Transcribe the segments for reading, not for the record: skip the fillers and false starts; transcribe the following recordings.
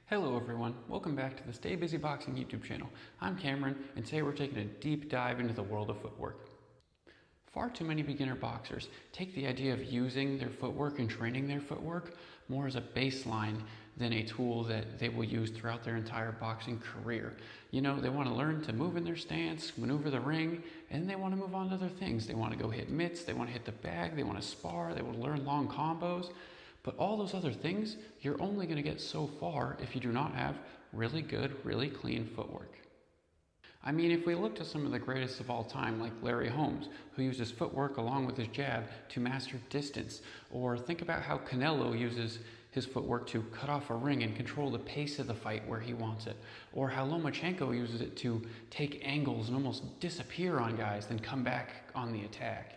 Hello everyone, welcome back to the Stay Busy Boxing YouTube channel. I'm Cameron, and today we're taking a deep dive into the world of footwork. Far too many beginner boxers take the idea of using their footwork and training their footwork more as a baseline than a tool that they will use throughout their entire boxing career. You know, they want to learn to move in their stance, maneuver the ring, and they want to move on to other things. They want to go hit mitts, they want to hit the bag, they want to spar, they want to learn long combos. But all those other things, you're only going to get so far if you do not have really good, really clean footwork. I mean, if we look to some of the greatest of all time, like Larry Holmes, who uses footwork along with his jab to master distance, or think about how Canelo uses his footwork to cut off a ring and control the pace of the fight where he wants it, or how Lomachenko uses it to take angles and almost disappear on guys, then come back on the attack.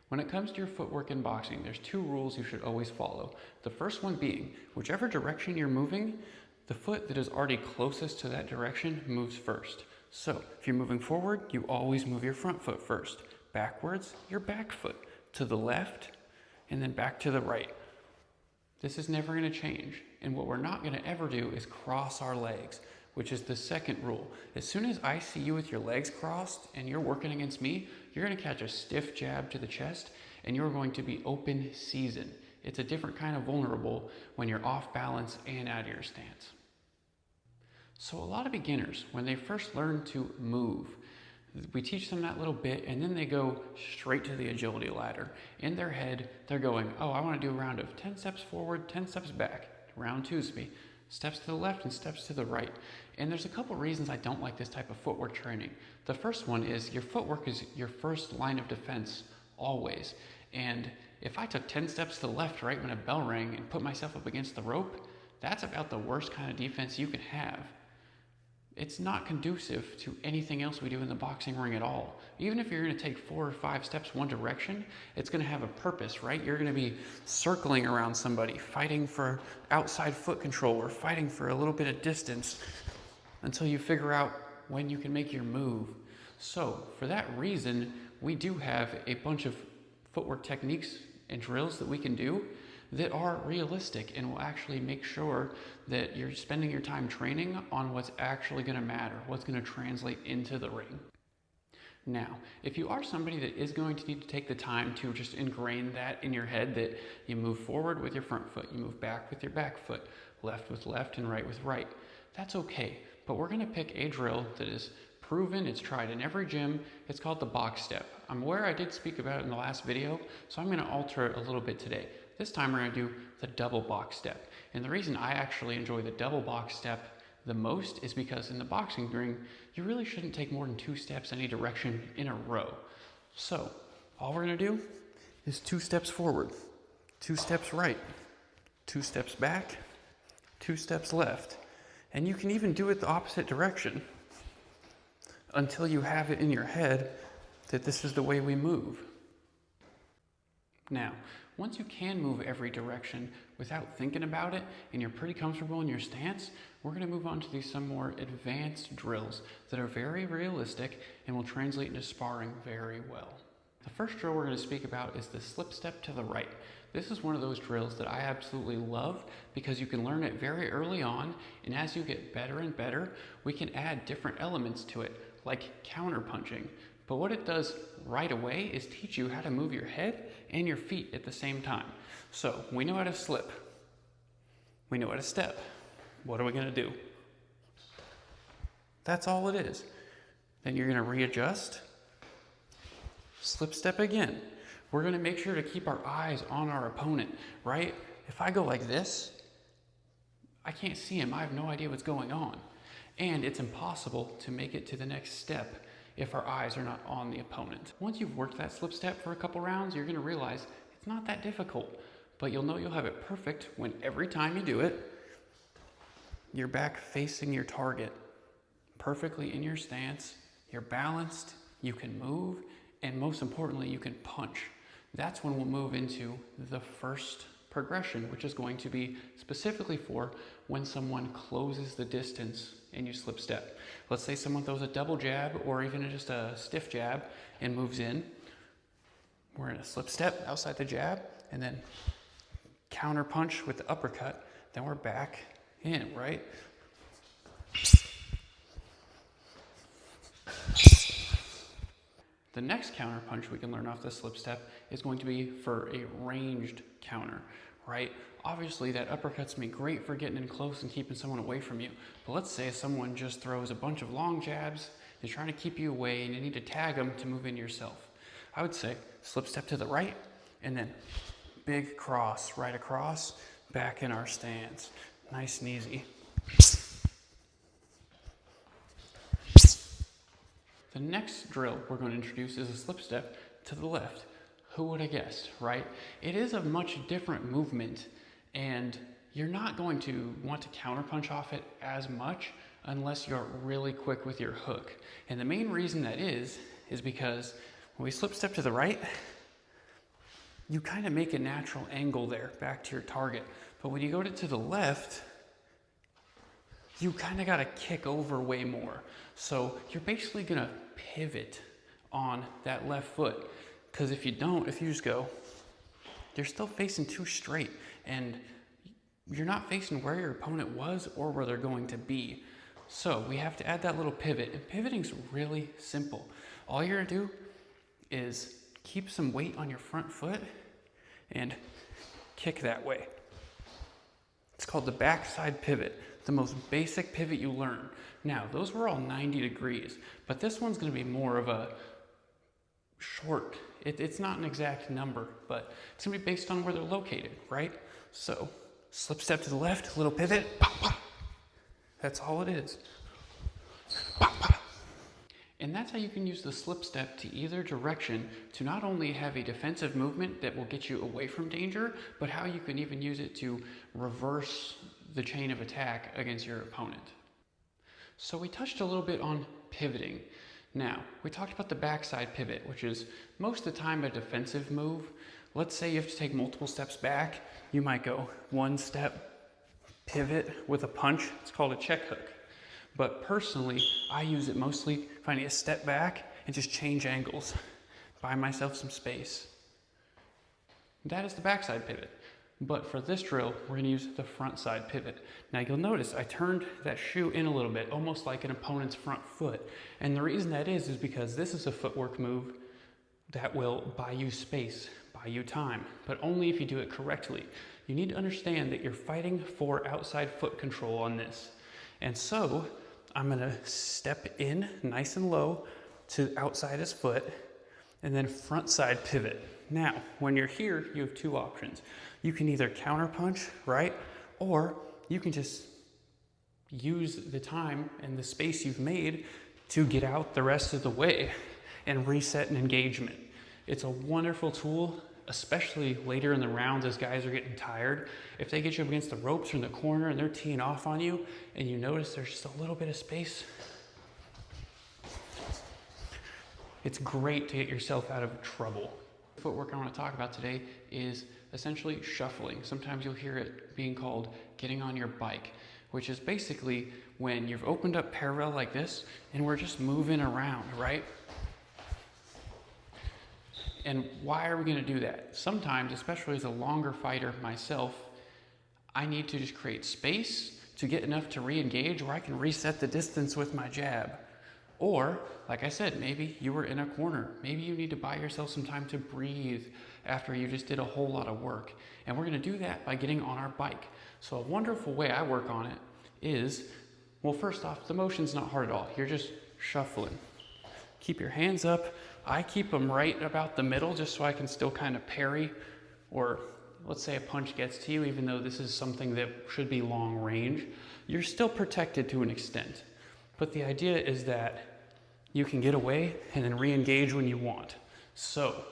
When it comes to your footwork in boxing, there's two rules you should always follow. The first one being, whichever direction you're moving, the foot that is already closest to that direction moves first. So, if you're moving forward, you always move your front foot first. Backwards, your back foot. To the left, and then back to the right. This is never going to change. And what we're not going to ever do is cross our legs, which is the second rule. As soon as I see you with your legs crossed and you're working against me, you're going to catch a stiff jab to the chest and you're going to be open season. It's a different kind of vulnerable when you're off balance and out of your stance. So a lot of beginners, when they first learn to move, we teach them that little bit and then they go straight to the agility ladder. In their head, they're going, oh, I want to do a round of 10 steps forward, 10 steps back. Round two is me. Steps to the left and steps to the right. And there's a couple reasons I don't like this type of footwork training. The first one is your footwork is your first line of defense always. And if I took 10 steps to the left right when a bell rang and put myself up against the rope, that's about the worst kind of defense you can have. It's not conducive to anything else we do in the boxing ring at all. Even if you're going to take 4 or 5 steps one direction, it's going to have a purpose, right? You're going to be circling around somebody, fighting for outside foot control or fighting for a little bit of distance until you figure out when you can make your move. So for that reason, we do have a bunch of footwork techniques and drills that we can do that are realistic and will actually make sure that you're spending your time training on what's actually going to matter, what's going to translate into the ring. Now, if you are somebody that is going to need to take the time to just ingrain that in your head, that you move forward with your front foot, you move back with your back foot, left with left and right with right, that's okay. But we're going to pick a drill that is proven, it's tried in every gym. It's called the box step. I'm aware I did speak about it in the last video, so I'm going to alter it a little bit today. This time we're going to do the double box step. And the reason I actually enjoy the double box step the most is because in the boxing ring, you really shouldn't take more than 2 steps any direction in a row. So all we're going to do is 2 steps forward, 2 steps right, 2 steps back, 2 steps left. And you can even do it the opposite direction until you have it in your head that this is the way we move. Now, once you can move every direction without thinking about it and you're pretty comfortable in your stance, we're going to move on to some more advanced drills that are very realistic and will translate into sparring very well. The first drill we're going to speak about is the slip step to the right. This is one of those drills that I absolutely love because you can learn it very early on, and as you get better and better, we can add different elements to it, like counter punching. But what it does right away is teach you how to move your head and your feet at the same time. So we know how to slip. We know how to step. What are we going to do? That's all it is. Then you're going to readjust. Slip step again. We're going to make sure to keep our eyes on our opponent, right? If I go like this, I can't see him. I have no idea what's going on. And it's impossible to make it to the next step if our eyes are not on the opponent. Once you've worked that slip step for a couple rounds, you're going to realize it's not that difficult, but you'll know you'll have it perfect when every time you do it, you're back facing your target, perfectly in your stance, you're balanced, you can move, and most importantly, you can punch. That's when we'll move into the first progression, which is going to be specifically for when someone closes the distance and you slip step. Let's say someone throws a double jab or even just a stiff jab and moves in. We're in a slip step outside the jab and then counter punch with the uppercut. Then we're back in, right? The next counter punch we can learn off the slip step is going to be for a ranged counter, right? Obviously that uppercut's gonna be great for getting in close and keeping someone away from you. But let's say someone just throws a bunch of long jabs, is trying to keep you away, and you need to tag them to move in yourself. I would say slip step to the right, and then big cross, right across, back in our stance. Nice and easy. The next drill we're going to introduce is a slip step to the left. Who would have guessed, right? It is a much different movement, and you're not going to want to counterpunch off it as much unless you're really quick with your hook. And the main reason that is because when we slip step to the right, you kind of make a natural angle there back to your target. But when you go to the left, you kind of got to kick over way more. So you're basically going to pivot on that left foot. Because if you don't, if you just go, you're still facing too straight. And you're not facing where your opponent was or where they're going to be. So we have to add that little pivot. And pivoting's really simple. All you're going to do is keep some weight on your front foot and kick that way. It's called the backside pivot, the most basic pivot you learn. Now, those were all 90 degrees, but this one's going to be more of a short. It's not an exact number, but it's going to be based on where they're located, right? So, slip step to the left, little pivot, pop, pop. That's all it is. Pop, pop. And that's how you can use the slip step to either direction to not only have a defensive movement that will get you away from danger, but how you can even use it to reverse the chain of attack against your opponent. So we touched a little bit on pivoting. Now, we talked about the backside pivot, which is most of the time a defensive move. Let's say you have to take multiple steps back. You might go one step, pivot with a punch. It's called a check hook. But personally, I use it mostly if I need to step back and just change angles, buy myself some space. That is the backside pivot. But for this drill, we're going to use the front side pivot. Now you'll notice I turned that shoe in a little bit, almost like an opponent's front foot. And the reason that is because this is a footwork move that will buy you space, buy you time, but only if you do it correctly. You need to understand that you're fighting for outside foot control on this. And so I'm going to step in nice and low to outside his foot and then front side pivot. Now, when you're here, you have two options. You can either counter punch, right? Or you can just use the time and the space you've made to get out the rest of the way and reset an engagement. It's a wonderful tool, especially later in the rounds as guys are getting tired. If they get you up against the ropes or in the corner and they're teeing off on you and you notice there's just a little bit of space, it's great to get yourself out of trouble. The footwork I want to talk about today is essentially shuffling. Sometimes you'll hear it being called getting on your bike, which is basically when you've opened up parallel like this and we're just moving around, right? And why are we going to do that? Sometimes, especially as a longer fighter myself, I need to just create space to get enough to re-engage where I can reset the distance with my jab. Or, like I said, maybe you were in a corner. Maybe you need to buy yourself some time to breathe after you just did a whole lot of work. And we're going to do that by getting on our bike. So a wonderful way I work on it is, well, first off, the motion's not hard at all. You're just shuffling. Keep your hands up. I keep them right about the middle just so I can still kind of parry, or let's say a punch gets to you, even though this is something that should be long range, you're still protected to an extent. But the idea is that you can get away and then re-engage when you want. So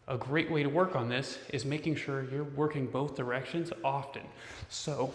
a great way to work on this is making sure you're working both directions often. So,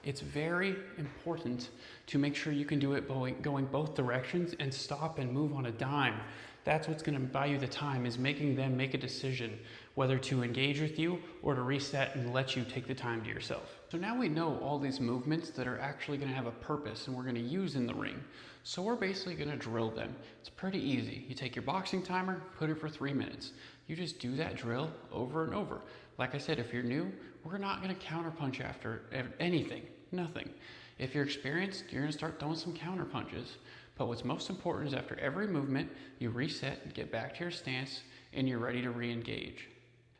it's very important to make sure you can do it going both directions and stop and move on a dime. That's what's going to buy you the time, is making them make a decision whether to engage with you or to reset and let you take the time to yourself. So now we know all these movements that are actually going to have a purpose and we're going to use in the ring. So we're basically gonna drill them. It's pretty easy. You take your boxing timer, put it for 3 minutes. You just do that drill over and over. Like I said, if you're new, we're not gonna counter punch after anything, nothing. If you're experienced, you're gonna start throwing some counter punches. But what's most important is after every movement, you reset and get back to your stance and you're ready to re-engage.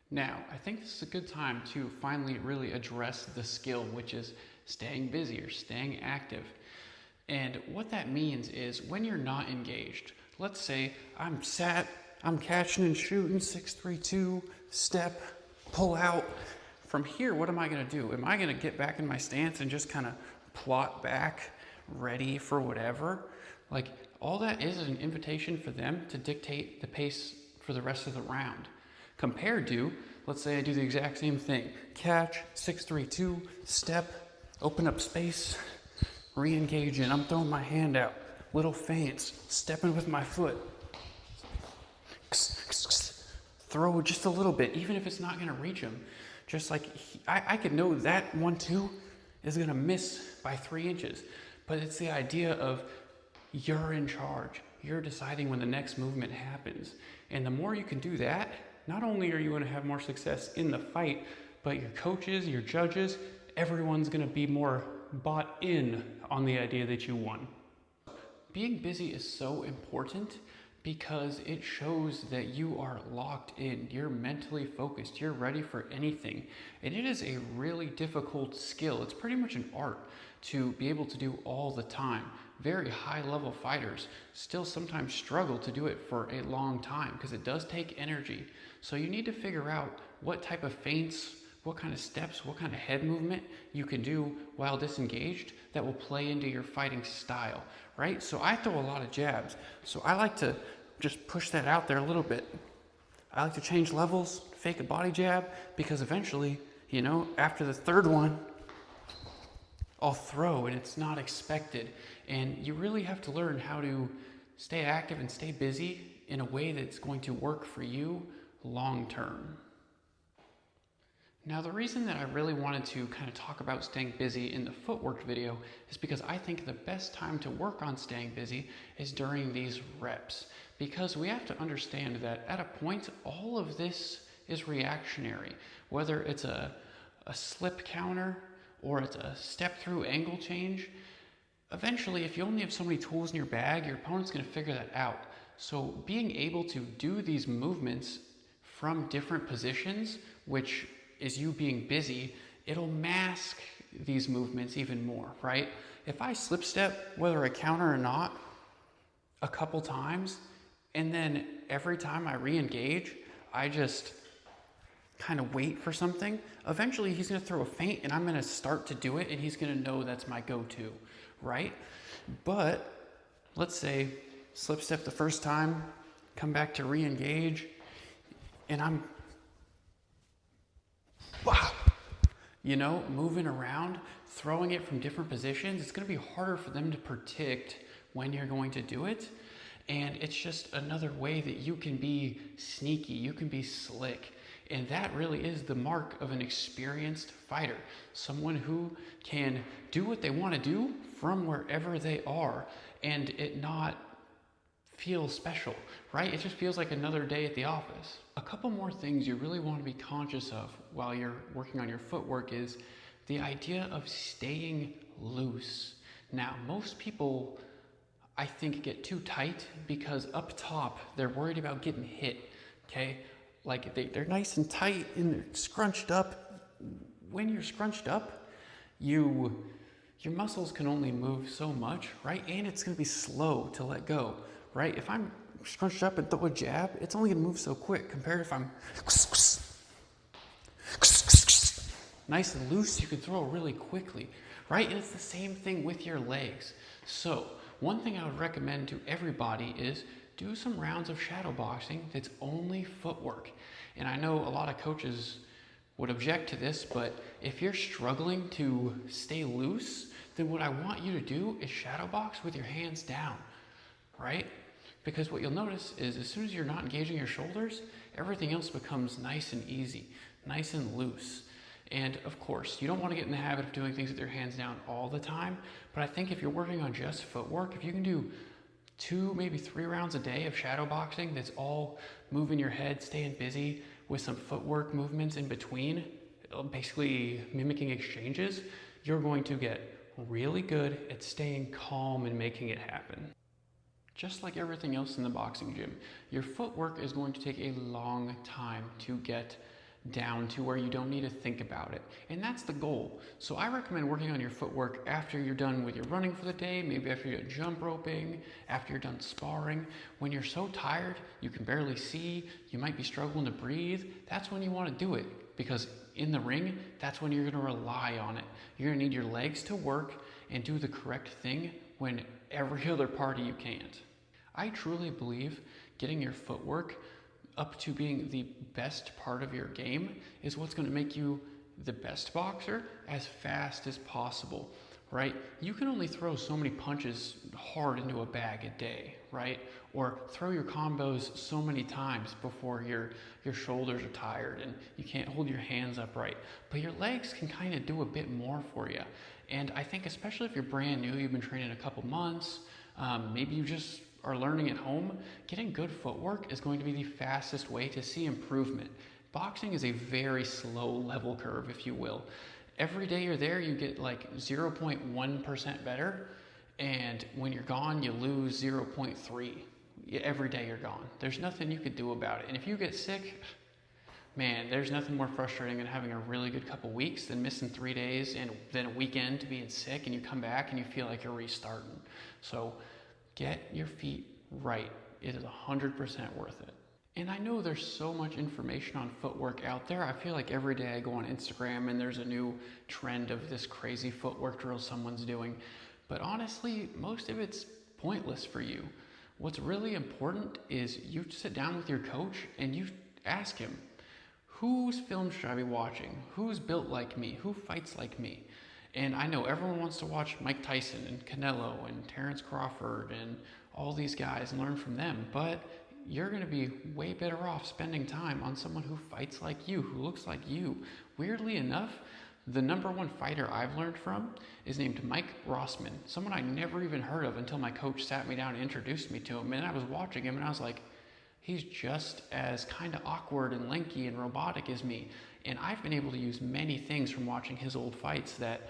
Now, I think this is a good time to finally really address the skill, which is staying busy or staying active. And what that means is when you're not engaged, let's say I'm catching and shooting, 6-3-2, step, pull out. From here, what am I gonna do? Am I gonna get back in my stance and just kind of plot back, ready for whatever? Like, all that is an invitation for them to dictate the pace for the rest of the round. Compared to, let's say I do the exact same thing. Catch, 6-3-2, step, open up space, re-engage in. I'm throwing my hand out, little feints, stepping with my foot. Throw just a little bit, even if it's not gonna reach him. Just like, I could know that 1-2 is gonna miss by 3 inches. But it's the idea of you're in charge. You're deciding when the next movement happens. And the more you can do that, not only are you gonna have more success in the fight, but your coaches, your judges, everyone's gonna be more bought in on the idea that you won. Being busy is so important because it shows that you are locked in, you're mentally focused, you're ready for anything. And it is a really difficult skill. It's pretty much an art to be able to do all the time. Very high level fighters still sometimes struggle to do it for a long time because it does take energy. So you need to figure out what type of feints, what kind of steps, what kind of head movement you can do while disengaged that will play into your fighting style, right? So I throw a lot of jabs. So I like to just push that out there a little bit. I like to change levels, fake a body jab, because eventually, you know, after the third one, I'll throw and it's not expected. And you really have to learn how to stay active and stay busy in a way that's going to work for you long term. Now, the reason that I really wanted to kind of talk about staying busy in the footwork video is because I think the best time to work on staying busy is during these reps. Because we have to understand that at a point, all of this is reactionary. Whether it's a slip counter or it's a step through angle change, eventually, if you only have so many tools in your bag, your opponent's gonna figure that out. So being able to do these movements from different positions, which is you being busy, it'll mask these movements even more, right? If I slip step, whether I counter or not, a couple times, and then every time I re-engage, I just kind of wait for something, eventually he's gonna throw a feint and I'm gonna start to do it and he's gonna know that's my go-to, right? But let's say slip step the first time, come back to re-engage, and I'm you know, moving around, throwing it from different positions. It's going to be harder for them to predict when you're going to do it. And it's just another way that you can be sneaky, you can be slick. And that really is the mark of an experienced fighter. Someone who can do what they want to do from wherever they are and it not feel special, right? It just feels like another day at the office. A couple more things you really want to be conscious of while you're working on your footwork is the idea of staying loose. Now, most people, I think, get too tight because up top, they're worried about getting hit, okay? Like they're nice and tight and they're scrunched up. When you're scrunched up, your muscles can only move so much, right? And it's gonna be slow to let go, right? If I'm scrunched up and throw a jab, it's only gonna move so quick compared if I'm nice and loose, you can throw really quickly, right? And it's the same thing with your legs. So one thing I would recommend to everybody is do some rounds of shadow boxing that's only footwork. And I know a lot of coaches would object to this, but if you're struggling to stay loose, then what I want you to do is shadow box with your hands down, right? Because what you'll notice is as soon as you're not engaging your shoulders, everything else becomes nice and easy, nice and loose. And of course, you don't want to get in the habit of doing things with your hands down all the time, but I think if you're working on just footwork, if you can do 2, maybe 3 rounds a day of shadow boxing that's all moving your head, staying busy with some footwork movements in between, basically mimicking exchanges, you're going to get really good at staying calm and making it happen. Just like everything else in the boxing gym, your footwork is going to take a long time to get down to where you don't need to think about it. And that's the goal. So I recommend working on your footwork after you're done with your running for the day, maybe after you're done jump roping, after you're done sparring. When you're so tired, you can barely see, you might be struggling to breathe, that's when you want to do it. Because in the ring, that's when you're going to rely on it. You're going to need your legs to work and do the correct thing when every other part of you can't. I truly believe getting your footwork up to being the best part of your game is what's going to make you the best boxer as fast as possible, right? You can only throw so many punches hard into a bag a day, right? Or throw your combos so many times before your shoulders are tired and you can't hold your hands upright. But your legs can kind of do a bit more for you. And I think especially if you're brand new, you've been training a couple months, maybe you just are learning at home, getting good footwork is going to be the fastest way to see improvement. Boxing is a very slow level curve, if you will. Every day you're there, you get like 0.1% better, and when you're gone, you lose 0.3. Every day you're gone. There's nothing you could do about it. And if you get sick, man, there's nothing more frustrating than having a really good couple weeks than missing 3 days and then a weekend to being sick, and you come back and you feel like you're restarting. So get your feet right. It is 100% worth it. And I know there's so much information on footwork out there. I feel like every day I go on Instagram and there's a new trend of this crazy footwork drill someone's doing. But honestly, most of it's pointless for you. What's really important is you sit down with your coach and you ask him, whose film should I be watching? Who's built like me? Who fights like me? And I know everyone wants to watch Mike Tyson and Canelo and Terrence Crawford and all these guys and learn from them, but you're going to be way better off spending time on someone who fights like you, who looks like you. Weirdly enough, the #1 fighter I've learned from is named Mike Rossman, someone I never even heard of until my coach sat me down and introduced me to him. And I was watching him and I was like, he's just as kind of awkward and lanky and robotic as me. And I've been able to use many things from watching his old fights that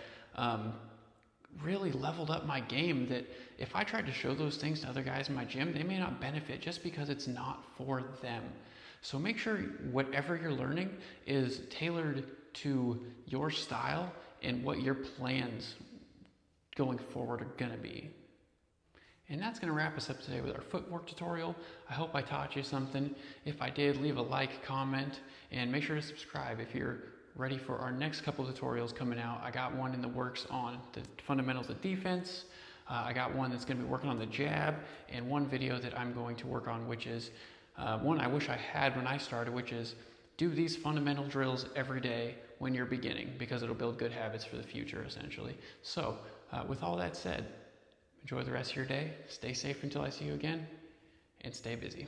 really leveled up my game, that if I tried to show those things to other guys in my gym, they may not benefit just because it's not for them. So make sure whatever you're learning is tailored to your style and what your plans going forward are going to be. And that's going to wrap us up today with our footwork tutorial. I hope I taught you something. If I did, leave a like, comment, and make sure to subscribe if you're ready for our next couple of tutorials coming out. I got one in the works on the fundamentals of defense. I got one that's going to be working on the jab, and one video that I'm going to work on, which is one I wish I had when I started, which is do these fundamental drills every day when you're beginning, because it'll build good habits for the future, essentially. So with all that said, enjoy the rest of your day, stay safe until I see you again, and stay busy.